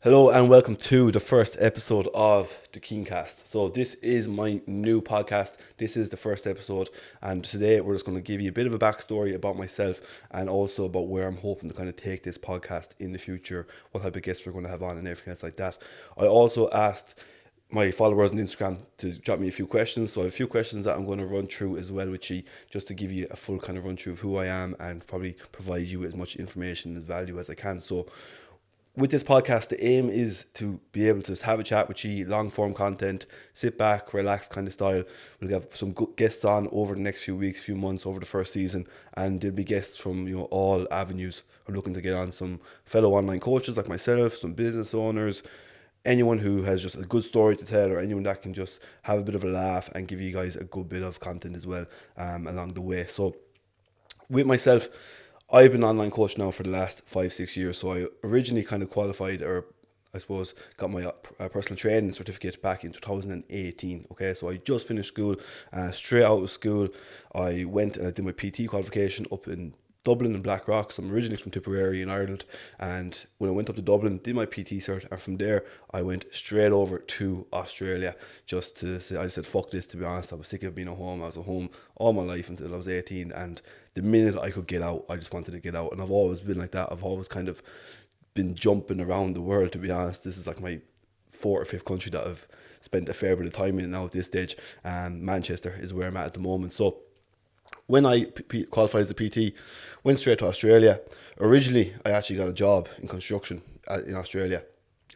Hello and welcome to the first episode of the Cian Cast. So this is my new podcast. This is the first episode, and today we're just going to give you a bit of a backstory about myself and also about where I'm hoping to kind of take this podcast in the future, what type of guests we're going to have on and everything else like that. I also asked my followers on Instagram to drop me a few questions. So I have a few questions that I'm going to run through as well with you, just to give you a full kind of run through of who I am and probably provide you as much information and value as I can. So with this podcast, the aim is to be able to just have a chat with you, long form content, sit back, relax kind of style. We'll have some good guests on over the next few weeks, few months over the first season, and there'll be guests from all avenues. I'm looking to get on some fellow online coaches like myself, some business owners, anyone who has just a good story to tell, or anyone that can just have a bit of a laugh and give you guys a good bit of content as well along the way. So with myself, I've been online coach now for the last 5-6 years. So I originally kind of qualified, or I suppose got my personal training certificate back in 2018. Okay, so I just finished school. Straight out of school, I went and I did my PT qualification up in Dublin and Blackrock. So I'm originally from Tipperary in Ireland, and when I went up to Dublin, did my PT cert, and from there I went straight over to Australia. Just to say, I said fuck this, to be honest. I was sick of being at home. I was at home all my life until I was 18, and the minute I could get out, I just wanted to get out, and I've always been like that. I've always kind of been jumping around the world, to be honest. This is like my fourth or fifth country that I've spent a fair bit of time in now at this stage. Manchester is where I'm at the moment. So when I qualified as a PT, went straight to Australia. Originally, I actually got a job in construction in Australia,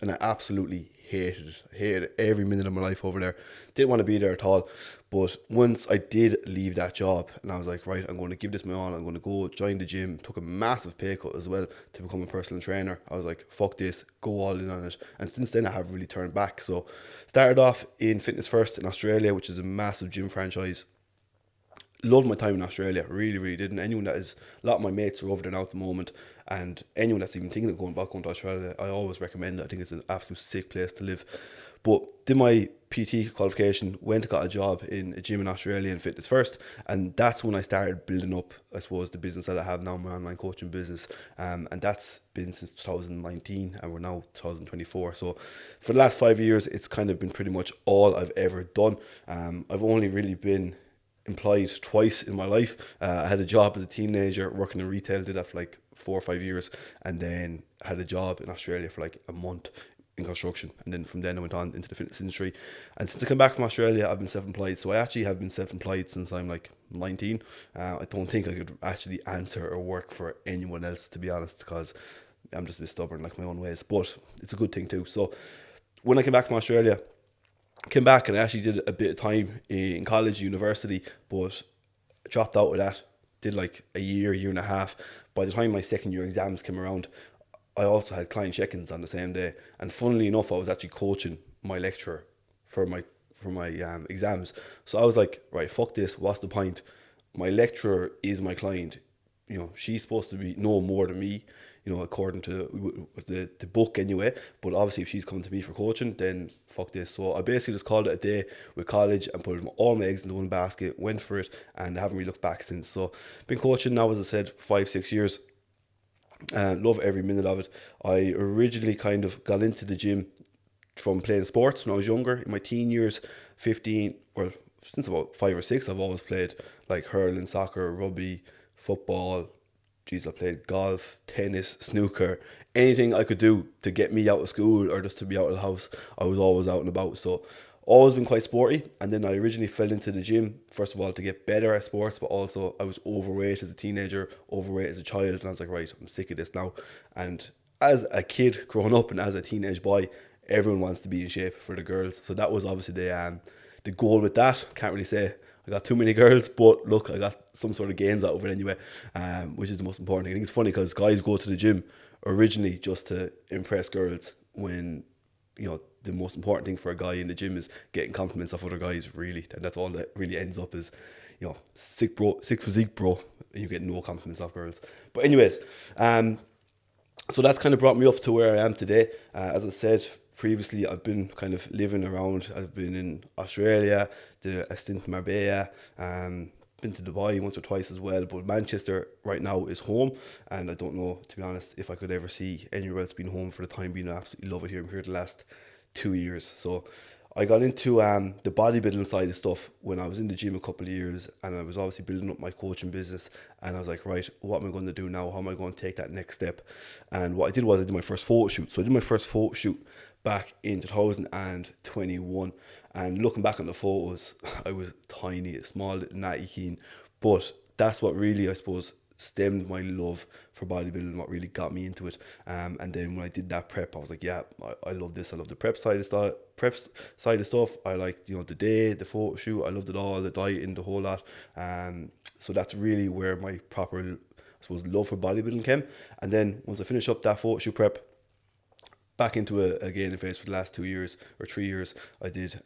and I absolutely hated it. I hated every minute of my life over there. Didn't want to be there at all. But once I did leave that job, and I was like, right, I'm going to give this my all. I'm going to go join the gym. Took a massive pay cut as well to become a personal trainer. I was like, fuck this, go all in on it. And since then, I have really turned back. So started off in Fitness First in Australia, which is a massive gym franchise. Loved my time in Australia, really, really did. And anyone that is, a lot of my mates are over there now at the moment, and anyone that's even thinking of going back to Australia, I always recommend it. I think it's an absolute sick place to live. But did my PT qualification, went and got a job in a gym in Australia in Fitness First, and that's when I started building up, I suppose, the business that I have now, my online coaching business, and that's been since 2019, and we're now 2024. So for the last 5 years, it's kind of been pretty much all I've ever done. I've only really been employed twice in my life. I had a job as a teenager working in retail, did that for like 4 or 5 years, and then I had a job in Australia for like a month in construction, and then from then I went on into the fitness industry. And since I came back from Australia, I've been self-employed. So I actually have been self-employed since I'm like 19. I don't think I could actually answer or work for anyone else, to be honest, because I'm just a bit stubborn like my own ways, but it's a good thing too. So when I came back from Australia, came back and I actually did a bit of time in college, university, but dropped out of that. Did like a year and a half. By the time my second year exams came around, I also had client check-ins on the same day. And funnily enough, I was actually coaching my lecturer for my exams. So I was like, right, fuck this. What's the point? My lecturer is my client. She's supposed to be know more than me, according to the book anyway. But obviously, if she's coming to me for coaching, then fuck this. So I basically just called it a day with college and put all my eggs into one basket, went for it, and I haven't really looked back since. So been coaching now, as I said, 5-6 years. Love every minute of it. I originally kind of got into the gym from playing sports when I was younger. In my teen years, 15, well, since about 5 or 6, I've always played like hurling, soccer, rugby, football. Geez, I played golf, tennis, snooker, anything I could do to get me out of school or just to be out of the house. I was always out and about. So always been quite sporty. And then I originally fell into the gym, first of all, to get better at sports, but also I was overweight as a teenager, overweight as a child. And I was like, right, I'm sick of this now. And as a kid growing up and as a teenage boy, everyone wants to be in shape for the girls. So that was obviously the goal with that. Can't really say I got too many girls, but look, I got some sort of gains out of it anyway, which is the most important thing. I think it's funny because guys go to the gym originally just to impress girls, when the most important thing for a guy in the gym is getting compliments off other guys, really. And that's all that really ends up is, sick physique bro, and you get no compliments off girls. But anyways, so that's kind of brought me up to where I am today. As I said previously, I've been kind of living around. I've been in Australia, did a stint in Marbella, been to Dubai once or twice as well, but Manchester right now is home, and I don't know, to be honest, if I could ever see anywhere else being home for the time being. I absolutely love it here. I'm here the last 2 years. So I got into the bodybuilding side of stuff when I was in the gym a couple of years, and I was obviously building up my coaching business. And I was like, right, what am I going to do now? How am I going to take that next step? And what I did was I did my first photo shoot. So I did my first photo shoot back in 2021. And looking back on the photos, I was tiny, small, little natty keen. But that's what really, I suppose, stemmed my love for bodybuilding, what really got me into it. And then when I did that prep, I was like, yeah, I love this. I love the prep side of stuff. I like, the day, the photo shoot. I loved it all, the dieting, the whole lot. So that's really where my proper, I suppose, love for bodybuilding came. And then once I finished up that photo shoot prep, back into it again phase for the last 2 years or 3 years. I did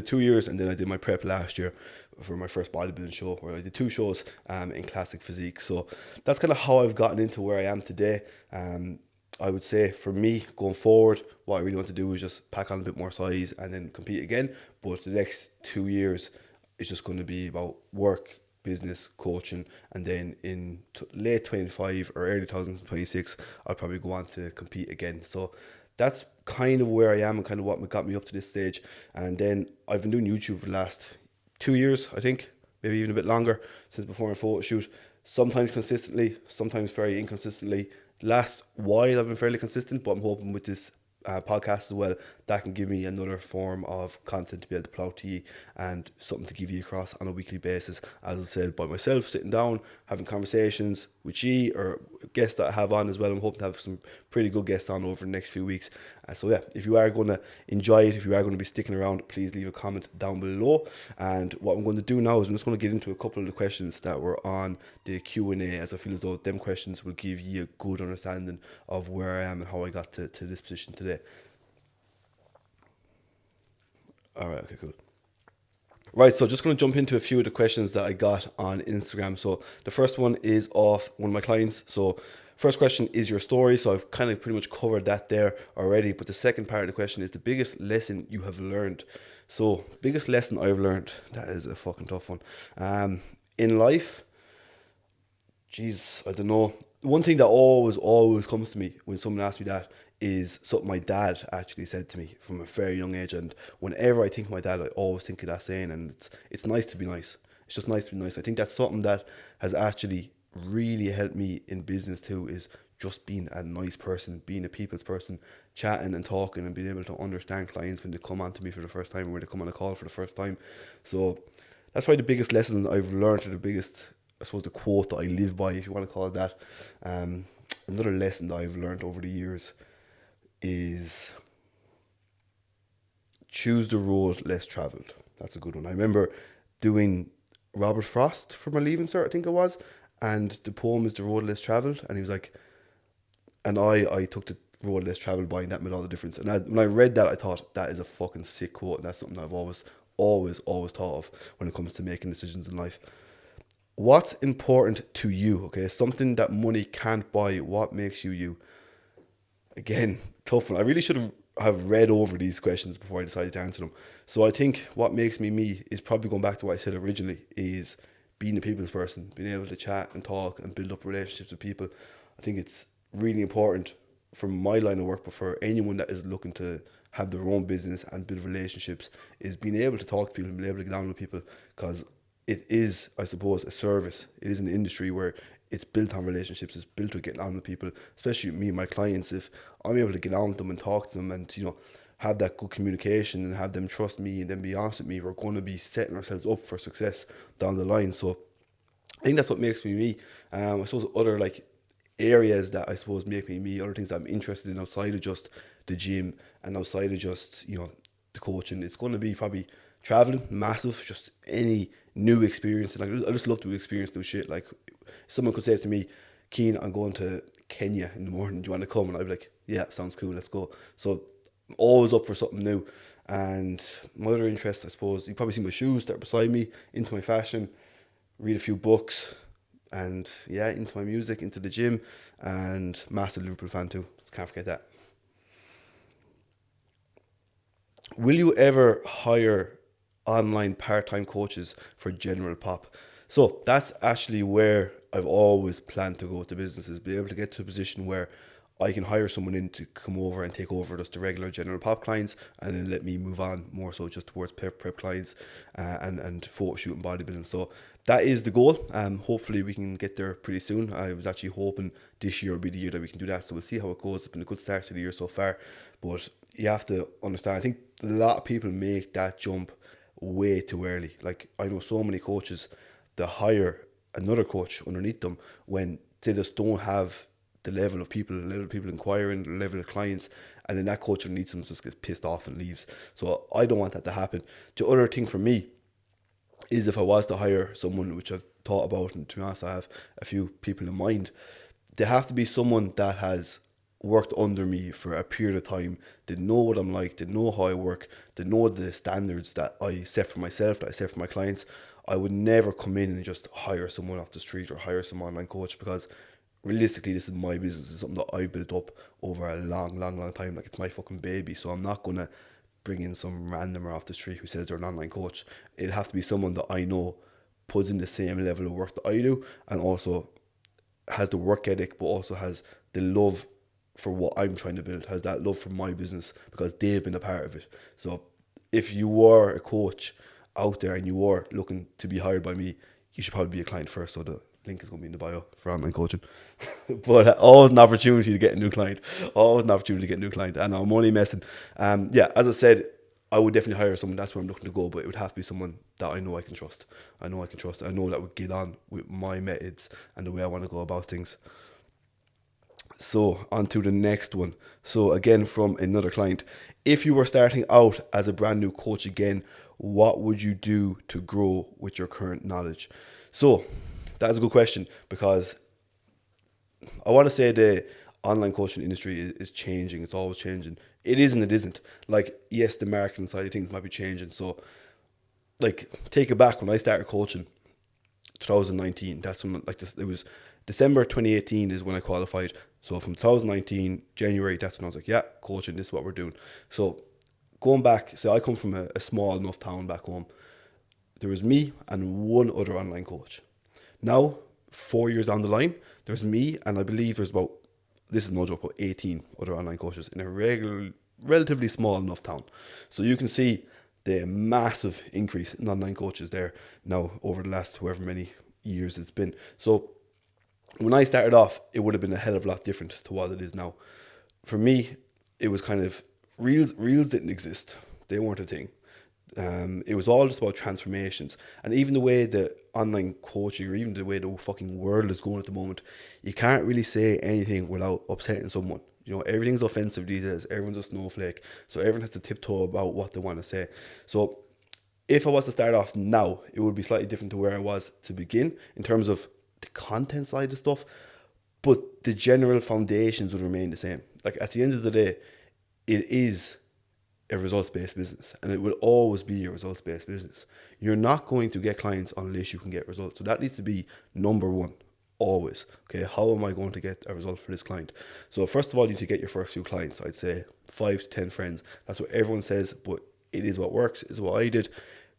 2 years, and then I did my prep last year for my first bodybuilding show, where I did 2 shows in classic physique. So that's kind of how I've gotten into where I am today. I would say for me going forward, what I really want to do is just pack on a bit more size and then compete again. But the next 2 years is just going to be about work, business, coaching, and then in late 25 or early 2026, I'll probably go on to compete again. So that's kind of where I am and kind of what got me up to this stage. And then I've been doing YouTube for the last 2 years, I think, maybe even a bit longer, since before my photo shoot. Sometimes consistently, sometimes very inconsistently. Last while I've been fairly consistent, but I'm hoping with this podcast as well, that can give me another form of content to be able to plow to you and something to give you across on a weekly basis. As I said, by myself, sitting down, having conversations with you or guests that I have on as well. I'm hoping to have some pretty good guests on over the next few weeks. So yeah, if you are going to enjoy it, if you are going to be sticking around, please leave a comment down below. And what I'm going to do now is I'm just going to get into a couple of the questions that were on the Q&A, as I feel as though them questions will give you a good understanding of where I am and how I got to this position today. All right, okay, cool. Right, so just going to jump into a few of the questions that I got on Instagram. So the first one is off one of my clients. So first question is your story. So I've kind of pretty much covered that there already. But the second part of the question is the biggest lesson you have learned. So biggest lesson I've learned, that is a fucking tough one. In life, jeez, I don't know. One thing that always comes to me when someone asks me that is something my dad actually said to me from a very young age. And whenever I think of my dad, I always think of that saying. And it's nice to be nice. It's just nice to be nice. I think that's something that has actually really helped me in business too, is just being a nice person, being a people's person, chatting and talking and being able to understand clients when they come on to me for the first time or when they come on a call for the first time. So that's probably the biggest lesson I've learned, or the biggest, I suppose, the quote that I live by, if you want to call it that. Another lesson that I've learned over the years is choose the road less travelled. That's a good one. I remember doing Robert Frost for my Leaving Cert, I think it was, and the poem is The Road Less Travelled, and he was like, and I took the road less travelled by, and that made all the difference. And when I read that, I thought that is a fucking sick quote, and that's something that I've always thought of when it comes to making decisions in life. What's important to you? Okay, something that money can't buy. What makes you you? Again, tough one. I really should have read over these questions before I decided to answer them. So I think what makes me me is probably going back to what I said originally, is being a people's person, being able to chat and talk and build up relationships with people. I think it's really important from my line of work, but for anyone that is looking to have their own business and build relationships, is being able to talk to people and being able to get on with people, because it is, I suppose, a service. It is an industry where it's built on relationships. It's built to get on with people, especially me and my clients. If I'm able to get on with them and talk to them and, have that good communication and have them trust me and then be honest with me, we're going to be setting ourselves up for success down the line. So I think that's what makes me me. I suppose other areas that I suppose make me me, other things that I'm interested in outside of just the gym and outside of just, the coaching, it's going to be probably traveling, massive, just any new experience. And I just love to experience new shit. Like, someone could say to me, Cian, I'm going to Kenya in the morning, do you want to come? And I'd be like, yeah, sounds cool, let's go. So I'm always up for something new. And my other interests, I suppose, you probably see my shoes that are beside me, into my fashion, read a few books, and yeah, into my music, into the gym, and massive Liverpool fan too. Can't forget that. Will you ever hire online part-time coaches for general pop? So that's actually where I've always planned to go with the business, is be able to get to a position where I can hire someone in to come over and take over just the regular general pop clients, and then let me move on more so just towards prep clients, and photo shoot and bodybuilding. So that is the goal. Hopefully we can get there pretty soon. I was actually hoping this year would be the year that we can do that. So we'll see how it goes. It's been a good start to the year so far, but you have to understand, I think a lot of people make that jump way too early. Like, I know so many coaches that hire another coach underneath them when they just don't have the level of people inquiring, the level of clients, and then that coach underneath them just gets pissed off and leaves. So I don't want that to happen. The other thing for me is, if I was to hire someone, which I've thought about, and to be honest, I have a few people in mind, they have to be someone that has worked under me for a period of time. They know what I'm like, they know how I work, they know the standards that I set for myself, that I set for my clients. I would never come in and just hire someone off the street or hire some online coach, because realistically, this is my business. It's something that I built up over a long time. Like, it's my fucking baby. So I'm not gonna bring in some randomer off the street who says they're an online coach. It'd have to be someone that I know puts in the same level of work that I do, and also has the work ethic, but also has the love for what I'm trying to build, has that love for my business, because they've been a part of it. So if you are a coach out there and you are looking to be hired by me, you should probably be a client first. So the link is going to be in the bio for online coaching. But always an opportunity to get a new client. Always an opportunity to get a new client. And I'm only messing. Yeah, as I said, I would definitely hire someone. That's where I'm looking to go. But it would have to be someone that I know I can trust. I know that would get on with my methods and the way I want to go about things. So on to the next one. So again, from another client: if you were starting out as a brand new coach again, what would you do to grow with your current knowledge? So that's a good question, because I want to say the online coaching industry is changing. It's always changing. It is and it isn't. Like, yes, the marketing side of things might be changing. So, like, take it back when I started coaching, 2019. That's when, like, this, it was December 2018 is when I qualified. So from 2019 January, that's when I was like, yeah, coaching, this is what we're doing. So going back, so I come from a small enough town back home. There was me and one other online coach. Now, 4 years down the line, there's me and I believe there's about, this is no joke, about 18 other online coaches in a relatively small enough town. So you can see the massive increase in online coaches there now over the last however many years it's been. So when I started off, it would have been a hell of a lot different to what it is now. For me, it was kind of, reels didn't exist. They weren't a thing. It was all just about transformations. And even the way the online coaching, or even the way the fucking world is going at the moment, you can't really say anything without upsetting someone. You know, everything's offensive these days. Everyone's a snowflake. So everyone has to tiptoe about what they want to say. So if I was to start off now, it would be slightly different to where I was to begin in terms of the content side of stuff, but the general foundations would remain the same. Like, at the end of the day, it is a results-based business, and it will always be a results-based business. You're not going to get clients unless you can get results. So that needs to be number one, always. Okay, how am I going to get a result for this client? So first of all, you need to get your first few clients. I'd say 5 to 10 friends. That's what everyone says, but it is what works. Is what I did.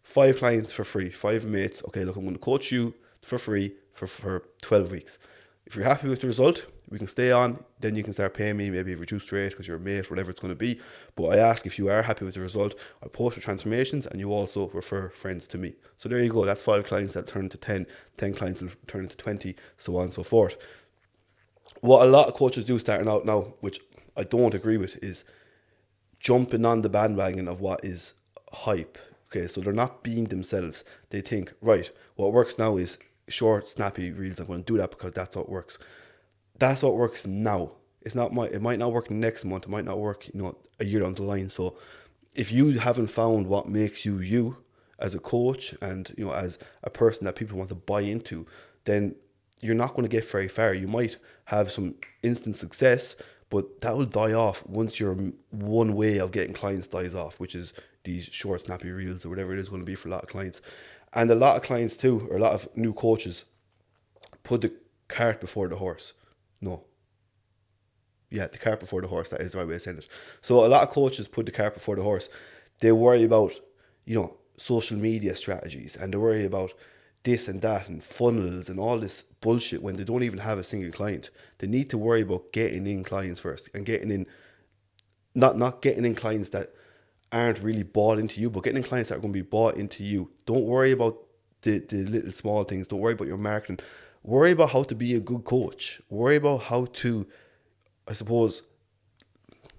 5 clients for free, 5 mates. Okay, look, I'm going to coach you for free for 12 weeks. If you're happy with the result, we can stay on. Then you can start paying me maybe a reduced rate because you're a mate, whatever it's going to be. But I ask, if you are happy with the result, I post your transformations and you also refer friends to me. So there you go. That's 5 clients that turn into 10. 10 clients will turn into 20, so on and so forth. What a lot of coaches do starting out now, which I don't agree with, is jumping on the bandwagon of what is hype. Okay, so they're not being themselves. They think, right, what works now is short, snappy reels. I'm going to do that because that's what works. That's what works now. It's not it might not work next month. It might not work, a year down the line. So if you haven't found what makes you you as a coach and, as a person that people want to buy into, then you're not going to get very far. You might have some instant success, but that will die off once your one way of getting clients dies off, which is these short, snappy reels or whatever it is going to be for a lot of clients. And a lot of clients too, or a lot of new coaches, put the cart before the horse. No. Yeah, the cart before the horse, that is the right way of saying it. So a lot of coaches put the cart before the horse. They worry about, social media strategies, and they worry about this and that and funnels and all this bullshit when they don't even have a single client. They need to worry about getting in clients first and getting in, not getting in clients that aren't really bought into you, but getting in clients that are going to be bought into you. Don't worry about the little small things. Don't worry about your marketing. Worry about how to be a good coach. Worry about how to, I suppose,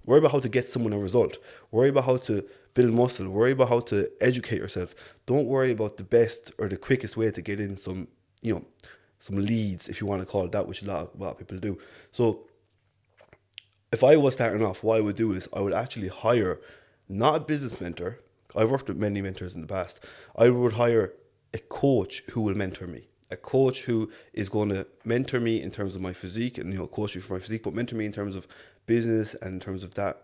worry about how to get someone a result. Worry about how to build muscle. Worry about how to educate yourself. Don't worry about the best or the quickest way to get in some, some leads, if you want to call it that, which a lot of people do. So if I was starting off, what I would do is I would actually hire not a business mentor. I've worked with many mentors in the past. I would hire a coach who will mentor me. A coach who is going to mentor me in terms of my physique and, coach me for my physique, but mentor me in terms of business and in terms of that,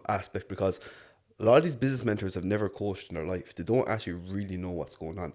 aspect, because a lot of these business mentors have never coached in their life. They don't actually really know what's going on.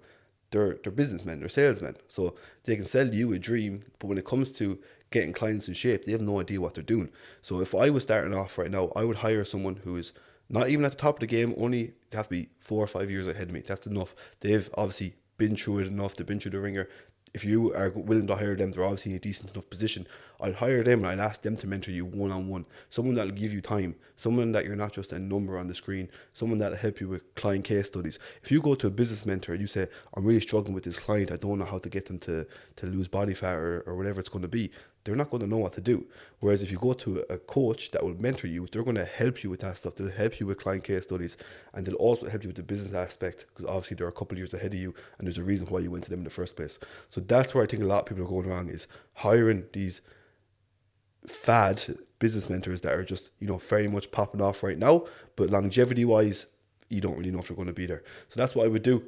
They're businessmen, they're salesmen. So they can sell you a dream, but when it comes to getting clients in shape, they have no idea what they're doing. So if I was starting off right now, I would hire someone who is not even at the top of the game, only have to be 4 or 5 years ahead of me. That's enough. They've obviously been through it enough. They've been through the ringer. If you are willing to hire them, they're obviously in a decent enough position. I'd hire them and I'd ask them to mentor you one-on-one. Someone that'll give you time. Someone that you're not just a number on the screen. Someone that'll help you with client case studies. If you go to a business mentor and you say, I'm really struggling with this client, I don't know how to get them to lose body fat or whatever it's going to be, they're not going to know what to do. Whereas if you go to a coach that will mentor you, they're going to help you with that stuff. They'll help you with client case studies, and they'll also help you with the business aspect, because obviously they're a couple of years ahead of you and there's a reason why you went to them in the first place. So that's where I think a lot of people are going wrong, is hiring these fad business mentors that are just, very much popping off right now, but longevity wise, you don't really know if they're going to be there. So that's what I would do.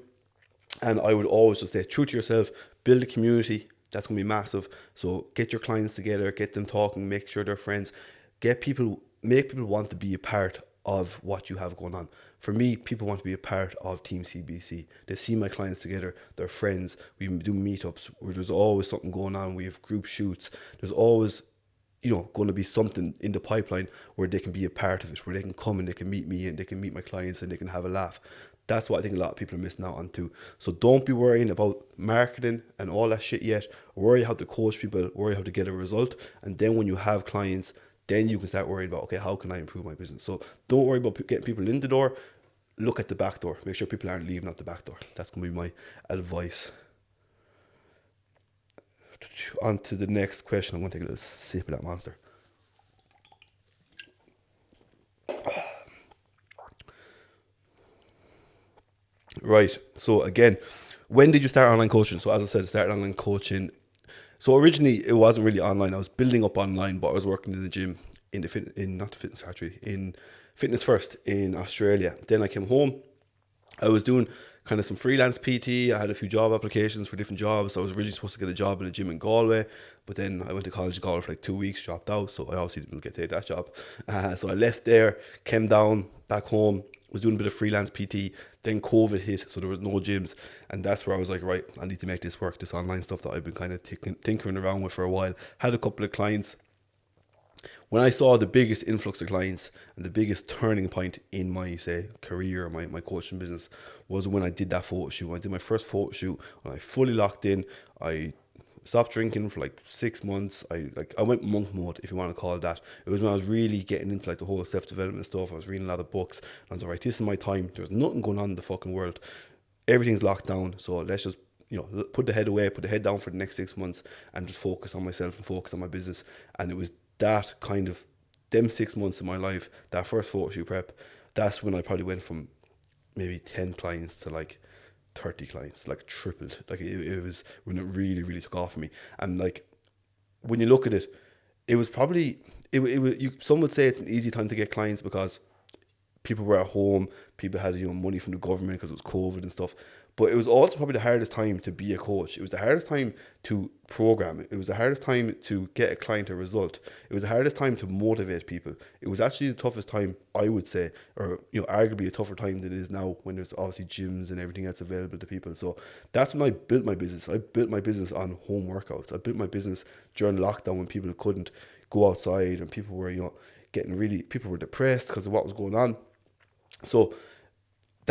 And I would always just say, true to yourself, build a community. That's going to be massive. So get your clients together, get them talking, make sure they're friends, make people want to be a part of what you have going on. For me, people want to be a part of Team CBC. They see my clients together, they're friends. We do meetups where there's always something going on. We have group shoots. There's always, going to be something in the pipeline where they can be a part of it, where they can come and they can meet me and they can meet my clients and they can have a laugh. That's what I think a lot of people are missing out on too. So don't be worrying about marketing and all that shit yet. Worry how to coach people, worry how to get a result. And then when you have clients, then you can start worrying about, okay, how can I improve my business? So don't worry about getting people in the door. Look at the back door. Make sure people aren't leaving out the back door. That's going to be my advice. On to the next question. I'm going to take a little sip of that monster. Right. So again, when did you start online coaching? So as I said, I started online coaching. So originally it wasn't really online. I was building up online, but I was working in the gym in Fitness First in Australia. Then I came home. I was doing kind of some freelance PT. I had a few job applications for different jobs. I was originally supposed to get a job in a gym in Galway, but then I went to college in Galway for like 2 weeks, dropped out. So I obviously didn't get to take that job. So I left there, came down back home, was doing a bit of freelance PT. Then COVID hit, so there was no gyms. And that's where I was like, right, I need to make this work, this online stuff that I've been kind of tinkering around with for a while. Had a couple of clients. When I saw the biggest influx of clients and the biggest turning point in my, say, career, my coaching business, was when I did that photo shoot. When I did my first photo shoot, when I fully locked in. I stopped drinking for like 6 months. I went monk mode, if you want to call it that. It was when I was really getting into like the whole self-development stuff. I was reading a lot of books. And I was like, right, this is my time. There's nothing going on in the fucking world. Everything's locked down. So let's just, put the head away, put the head down for the next 6 months and just focus on myself and focus on my business. And it was that kind of, them 6 months of my life, that first photo shoot prep, that's when I probably went from maybe 10 clients to like 30 clients, like tripled. Like it was when it really, really took off for me. And like, when you look at it, it was probably, some would say it's an easy time to get clients because people were at home, people had money from the government because it was COVID and stuff. But it was also probably the hardest time to be a coach. It was the hardest time to program. It was the hardest time to get a client a result. It was the hardest time to motivate people. It was actually the toughest time, I would say, or arguably a tougher time than it is now, when there's obviously gyms and everything that's available to people. So that's when I built my business. I built my business on home workouts. I built my business during lockdown when people couldn't go outside and people were, people were depressed because of what was going on. So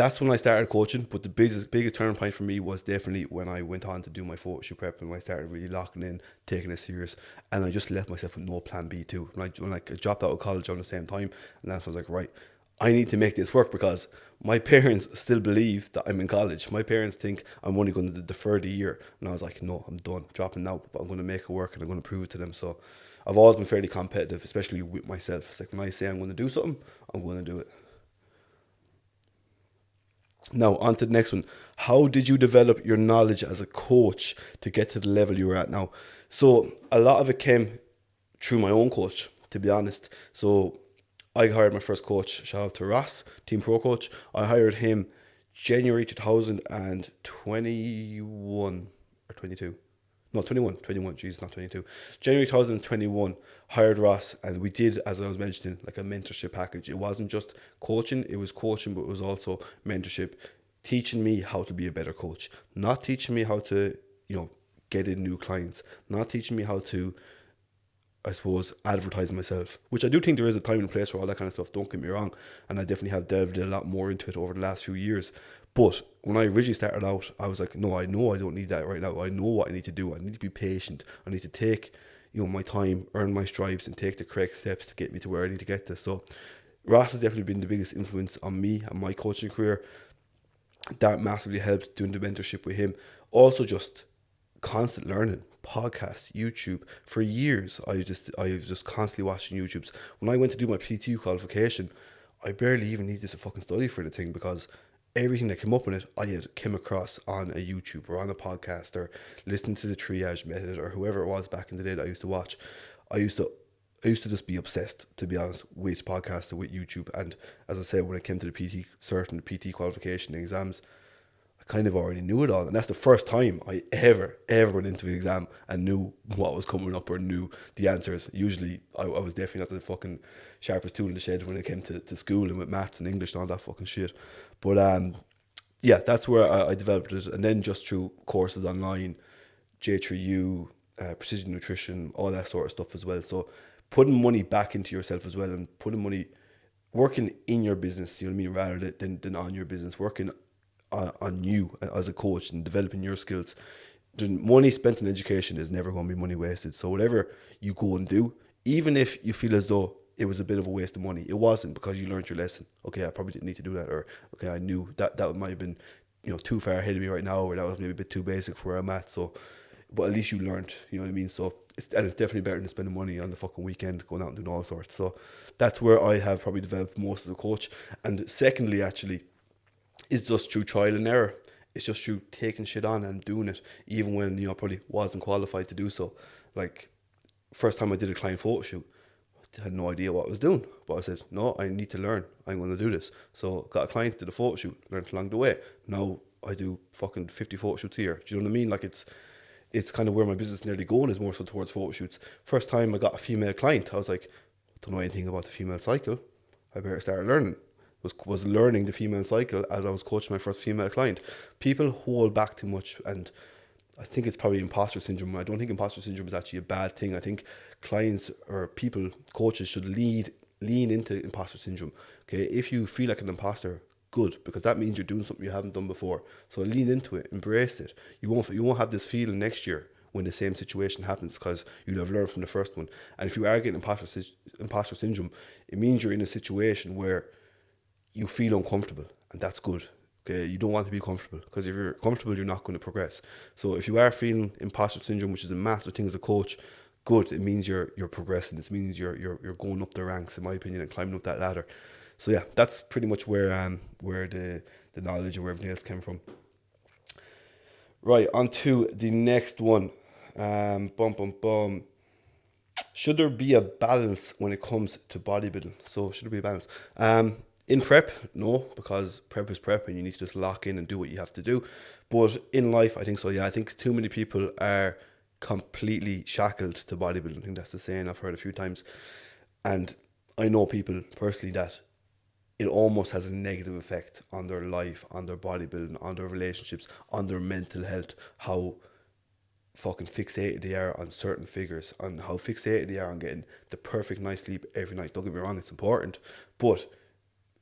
that's when I started coaching. But the biggest turning point for me was definitely when I went on to do my photo shoot prep, and when I started really locking in, taking it serious, and I just left myself with no plan B too. When I dropped out of college on the same time, and that's when I was like, right, I need to make this work, because my parents still believe that I'm in college. My parents think I'm only going to defer the year, and I was like, no, I'm done, dropping out, but I'm going to make it work, and I'm going to prove it to them. So I've always been fairly competitive, especially with myself. It's like when I say I'm going to do something, I'm going to do it. Now, on to the next one. How did you develop your knowledge as a coach to get to the level you were at now? So, a lot of it came through my own coach, to be honest. So, I hired my first coach, shout out to Ross, Team Pro Coach. I hired him January 2021 or 22. No, 21, jeez, not 22. January 2021, hired Ross, and we did, as I was mentioning, like a mentorship package. It wasn't just coaching, it was coaching, but it was also mentorship, teaching me how to be a better coach, not teaching me how to, get in new clients, not teaching me how to, I suppose, advertise myself, which I do think there is a time and place for all that kind of stuff, don't get me wrong, and I definitely have delved a lot more into it over the last few years. But when I originally started out, I was like, no, I know I don't need that right now. I know what I need to do. I need to be patient. I need to take, my time, earn my stripes, and take the correct steps to get me to where I need to get to. So Ross has definitely been the biggest influence on me and my coaching career. That massively helped doing the mentorship with him. Also, just constant learning, podcasts, YouTube. For years, I was just constantly watching YouTubes. When I went to do my PT qualification, I barely even needed to fucking study for the thing, because everything that came up in it, I had came across on a YouTube or on a podcast, or listening to the triage method, or whoever it was back in the day that I used to watch. I used to I used to just be obsessed, to be honest, with podcasts and with YouTube. And as I said, when it came to the PT cert and the PT qualification exams, I kind of already knew it all. And that's the first time I ever went into the exam and knew what was coming up or knew the answers. Usually, I was definitely not the fucking sharpest tool in the shed when it came to school and with maths and English and all that fucking shit. But yeah, that's where I developed it. And then just through courses online, J3U, precision nutrition, all that sort of stuff as well. So putting money back into yourself as well, and putting money, working in your business, you know what I mean, rather than on your business, working on you as a coach and developing your skills. The money spent in education is never going to be money wasted. So whatever you go and do, even if you feel as though it was a bit of a waste of money, it wasn't, because you learned your lesson. Okay, I probably didn't need to do that, or okay, I knew that might have been, too far ahead of me right now, or that was maybe a bit too basic for where I'm at. So, but at least you learned, you know what I mean? So it's definitely better than spending money on the fucking weekend going out and doing all sorts. So that's where I have probably developed most as a coach. And secondly, actually, is just through trial and error. It's just through taking shit on and doing it, even when probably wasn't qualified to do so. Like, first time I did a client photo shoot, I had no idea what I was doing, but I said, no, I need to learn. I'm going to do this. So got a client, did a photo shoot, learned along the way. Now I do fucking 50 photo shoots a year. Do you know what I mean? Like, it's kind of where my business is nearly going, is more so towards photo shoots. First time I got a female client, I was like, I don't know anything about the female cycle. I better start learning. Was learning the female cycle as I was coaching my first female client. People hold back too much, and I think it's probably imposter syndrome. I don't think imposter syndrome is actually a bad thing. I think clients or people, coaches, should lean into imposter syndrome. Okay, if you feel like an imposter, good, because that means you're doing something you haven't done before. So lean into it, embrace it. You won't have this feeling next year when the same situation happens, because you'll have learned from the first one. And if you are getting imposter syndrome, it means you're in a situation where you feel uncomfortable, and that's good. Okay, you don't want to be comfortable, because if you're comfortable, you're not going to progress. So if you are feeling imposter syndrome, which is a massive thing as a coach, good. It means you're progressing. It means you're going up the ranks, in my opinion, and climbing up that ladder. So yeah, that's pretty much where the knowledge and where everything else came from. Right, on to the next one. Should there be a balance when it comes to bodybuilding? So should there be a balance? In prep, no, because prep is prep and you need to just lock in and do what you have to do. But in life, I think so, yeah. I think too many people are completely shackled to bodybuilding. I think that's the saying I've heard a few times. And I know people personally that it almost has a negative effect on their life, on their bodybuilding, on their relationships, on their mental health, how fucking fixated they are on certain figures, on how fixated they are on getting the perfect night's sleep every night. Don't get me wrong, it's important, but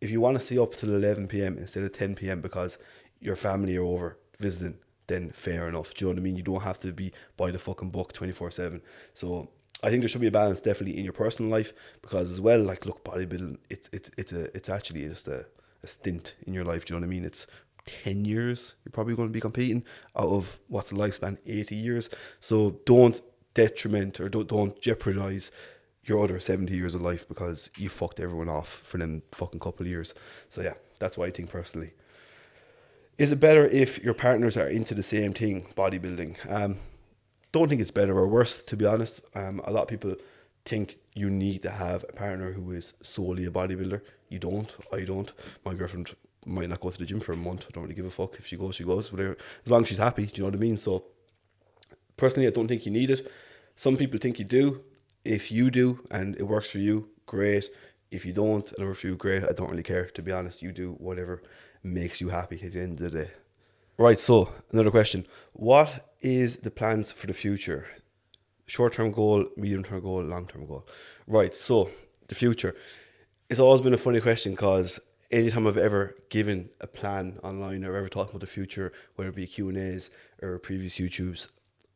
if you want to stay up till 11 p.m. instead of 10 p.m. because your family are over visiting, then fair enough. Do you know what I mean? You don't have to be by the fucking book 24/7. So I think there should be a balance definitely in your personal life, because as well, like, look, bodybuilding, it's actually just a stint in your life. Do you know what I mean? It's 10 years you're probably going to be competing out of what's the lifespan, 80 years. So don't detriment or don't jeopardize your other 70 years of life because you fucked everyone off for them fucking couple of years. So yeah, that's what I think personally. Is it better if your partners are into the same thing, bodybuilding? Don't think it's better or worse, to be honest. A lot of people think you need to have a partner who is solely a bodybuilder. You don't. I don't. My girlfriend might not go to the gym for a month. I don't really give a fuck. If she goes, she goes. Whatever. As long as she's happy, do you know what I mean? So personally, I don't think you need it. Some people think you do. If you do and it works for you, great. If you don't and it works for you, great. I don't really care, to be honest. You do whatever makes you happy at the end of the day. Right, so another question. What is the plans for the future? Short-term goal, medium-term goal, long-term goal. Right, so the future. It's always been a funny question because anytime I've ever given a plan online or ever talked about the future, whether it be Q&As or previous YouTubes,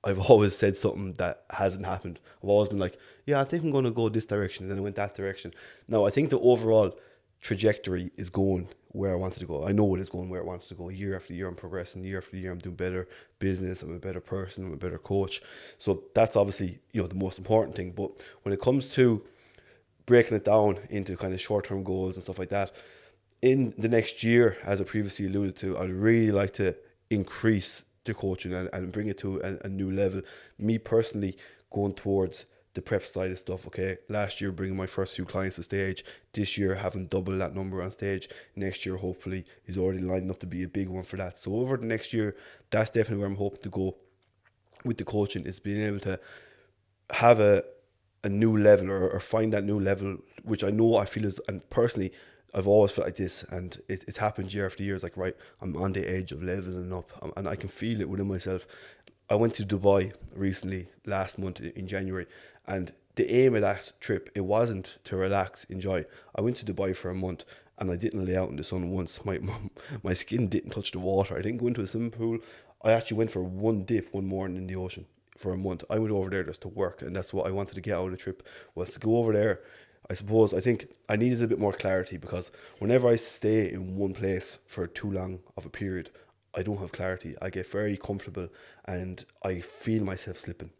I've always said something that hasn't happened. I've always been like, yeah, I think I'm going to go this direction, and then I went that direction. Now, I think the overall trajectory is going where I wanted to go. I know it is going where it wants to go. Year after year, I'm progressing. Year after year, I'm doing better business. I'm a better person. I'm a better coach. So that's obviously, the most important thing. But when it comes to breaking it down into kind of short-term goals and stuff like that, in the next year, as I previously alluded to, I'd really like to increase the coaching and bring it to a new level. Me personally, going towards the prep side of stuff. Okay, last year bringing my first few clients to stage, this year having double that number on stage, next year hopefully is already lining up to be a big one for that. So over the next year, that's definitely where I'm hoping to go with the coaching, is being able to have a new level, or find that new level, which I feel is, and personally I've always felt like this, and it's happened year after year. It's like, right, I'm on the edge of leveling up, and I can feel it within myself. I went to Dubai recently, last month in January, and the aim of that trip, it wasn't to relax, enjoy. I went to Dubai for a month, and I didn't lay out in the sun once. My skin didn't touch the water. I didn't go into a swimming pool. I actually went for one dip one morning in the ocean for a month. I went over there just to work, and that's what I wanted to get out of the trip, was to go over there. I think I needed a bit more clarity, because whenever I stay in one place for too long of a period, I don't have clarity. I get very comfortable and I feel myself slipping.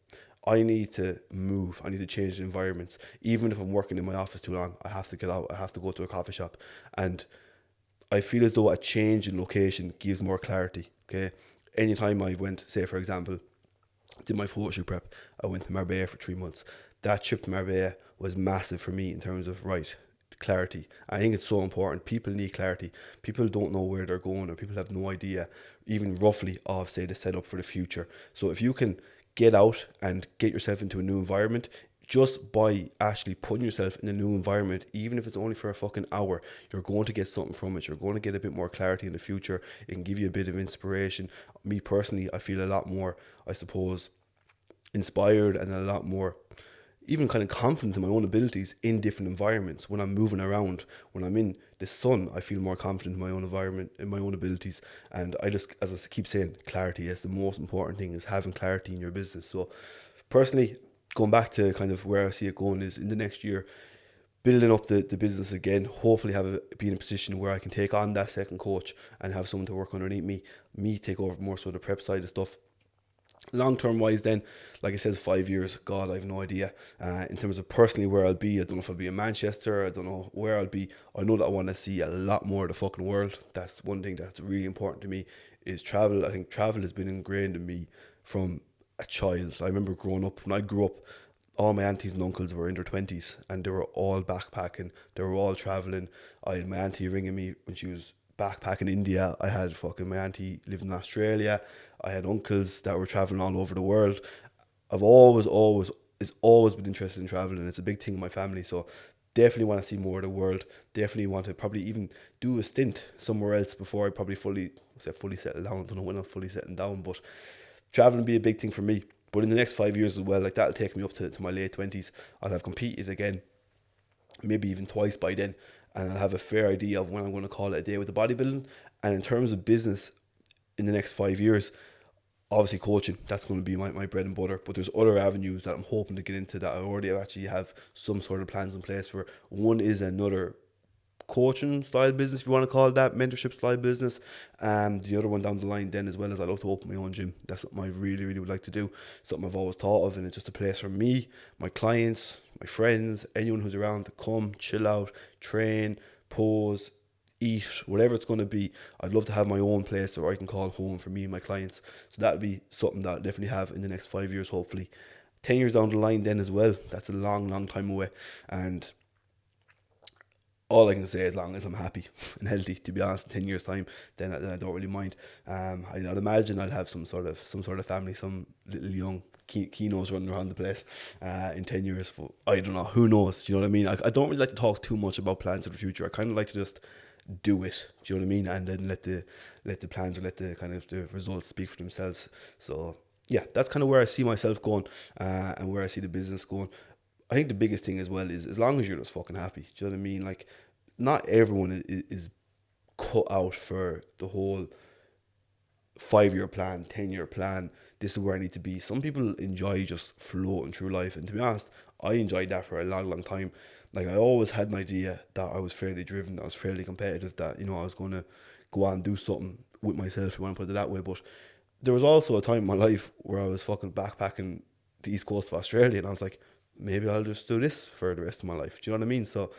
I need to move. I need to change the environments. Even if I'm working in my office too long, I have to get out. I have to go to a coffee shop. And I feel as though a change in location gives more clarity. Okay. Anytime I went, say for example, did my photo shoot prep, I went to Marbella for 3 months. That trip to Marbella was massive for me in terms of, right, clarity. I think it's so important. People need clarity. People don't know where they're going, or people have no idea, even roughly, of, say, the setup for the future. So if you can get out and get yourself into a new environment, just by actually putting yourself in a new environment, even if it's only for a fucking hour, you're going to get something from it. You're going to get a bit more clarity in the future. It can give you a bit of inspiration. Me personally, I feel a lot more, I suppose, inspired, and a lot more even kind of confident in my own abilities in different environments. When I'm moving around, when I'm in the sun, I feel more confident in my own environment, in my own abilities. And I just, as I keep saying, clarity is the most important thing, is having clarity in your business. So personally, going back to kind of where I see it going, is in the next year, building up the business again, hopefully be in a position where I can take on that second coach and have someone to work underneath me take over more so the prep side of stuff. Long term wise, then, like I said, 5 years, God, I have no idea. In terms of personally where I'll be, I don't know if I'll be in Manchester, I don't know where I'll be. I know that I want to see a lot more of the fucking world. That's one thing that's really important to me, is travel. I think travel has been ingrained in me from a child. I remember growing up, when I grew up, all my aunties and uncles were in their 20s, and they were all backpacking, they were all traveling. I had my auntie ringing me when she was backpack in India. I had fucking my auntie living in Australia. I had uncles that were traveling all over the world. I've always been interested in traveling. It's a big thing in my family. So definitely want to see more of the world. Definitely want to probably even do a stint somewhere else before I probably fully settle down. I don't know when I'm fully settling down, but traveling will be a big thing for me. But in the next 5 years as well, like, that'll take me up to my late 20s. I'll have competed again, maybe even twice by then. and I'll have a fair idea of when I'm going to call it a day with the bodybuilding. And in terms of business in the next 5 years, obviously coaching, that's going to be my bread and butter, but there's other avenues that I'm hoping to get into that I already actually have some sort of plans in place for. One is another coaching style business, if you want to call it that, mentorship style business. The other one down the line then as well is I'd love to open my own gym. That's something I really, really would like to do, something I've always thought of, and it's just a place for me, my clients, my friends, anyone who's around to come, chill out, train, pose, eat, whatever it's going to be. I'd love to have my own place where I can call home for me and my clients. So that'll be something that I'll definitely have in the next 5 years, hopefully. 10 years down the line then as well, that's a long, long time away. And all I can say, as long as I'm happy and healthy, to be honest, in 10 years time, then I don't really mind. I'd imagine I'll have some sort of family, some little young kinos running around the place in 10 years. But I don't know, who knows? Do you know what I mean? I don't really like to talk too much about plans of the future. I kind of like to just do it. Do you know what I mean? And then let the plans or let the kind of the results speak for themselves. So yeah, that's kind of where I see myself going, and where I see the business going. I think the biggest thing as well is, as long as you're just fucking happy. Do you know what I mean? Like, not everyone is cut out for the whole 5-year plan, 10-year plan. This is where I need to be. Some people enjoy just floating through life, and to be honest, I enjoyed that for a long, long time. Like, I always had an idea that I was fairly driven, that I was fairly competitive, that, you know, I was going to go on and do something with myself, if you want to put it that way. But there was also a time in my life where I was fucking backpacking the east coast of Australia, and I was like, maybe I'll just do this for the rest of my life. Do you know what I mean? So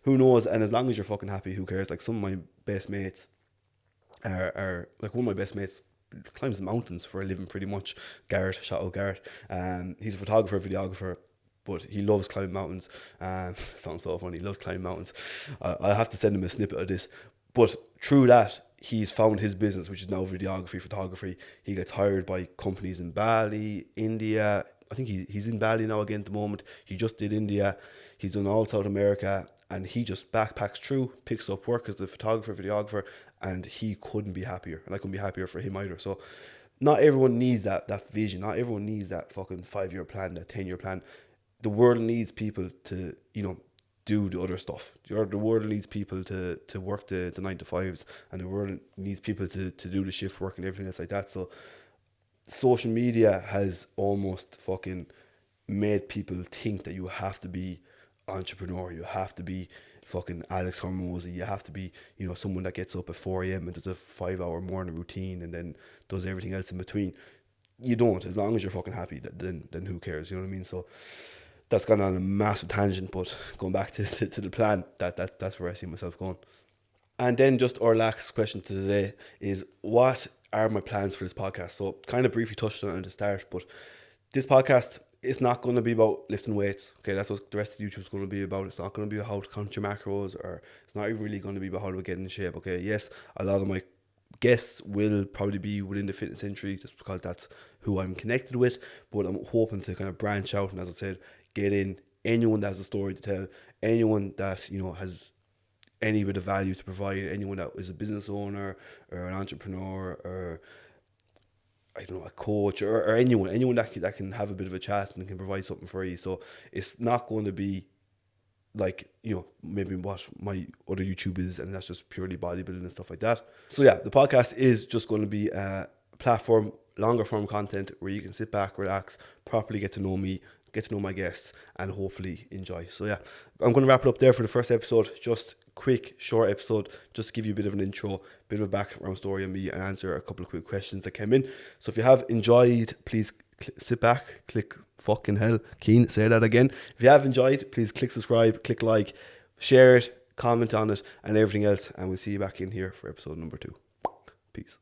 who knows? And as long as you're fucking happy, who cares? Like, some of my best mates are like, one of my best mates climbs the mountains for a living pretty much. Garrett, shout out Garrett. He's a photographer, videographer, but he loves climbing mountains. Sounds so funny. He loves climbing mountains. I have to send him a snippet of this. But through that, he's found his business, which is now videography, photography. He gets hired by companies in Bali, India. I think he's in Bali now again at the moment. He just did India. He's done all South America, and he just backpacks through, picks up work as the photographer, videographer, and he couldn't be happier. And I couldn't be happier for him either. So not everyone needs that vision. Not everyone needs that fucking 5-year plan, that 10-year plan. The world needs people to, you know, do the other stuff. The world needs people to work the 9-to-5s, and the world needs people to do the shift work and everything else like that. So social media has almost fucking made people think that you have to be entrepreneur, you have to be fucking Alex Hormozy, you have to be, you know, someone that gets up at 4 a.m. and does a 5-hour morning routine and then does everything else in between. You don't. As long as you're fucking happy, then who cares? You know what I mean? So that's gone on a massive tangent, but going back to the plan, that's where I see myself going. And then just our last question to today is, what are my plans for this podcast? So kind of briefly touched on it at the start, but this podcast is not going to be about lifting weights. Okay, that's what the rest of YouTube is going to be about. It's not going to be about how to count your macros, or it's not really going to be about how to get in shape. Okay, yes, a lot of my guests will probably be within the fitness industry just because that's who I'm connected with, but I'm hoping to kind of branch out and, as I said, get in anyone that has a story to tell, anyone that, you know, has any bit of value to provide, anyone that is a business owner or an entrepreneur or, I don't know, a coach or anyone that can have a bit of a chat and can provide something for you. So it's not going to be like, you know, maybe what my other YouTube is, and that's just purely bodybuilding and stuff like that. So yeah, the podcast is just going to be a platform, longer form content where you can sit back, relax, properly get to know me, get to know my guests, and hopefully enjoy. So yeah, I'm going to wrap it up there for the first episode. Just quick, short episode, just to give you a bit of an intro, bit of a background story on me, and answer a couple of quick questions that came in. So if you have enjoyed, please sit back, click fucking hell, Cian, say that again. If you have enjoyed, please click subscribe, click like, share it, comment on it, and everything else. And we'll see you back in here for episode number 2. Peace.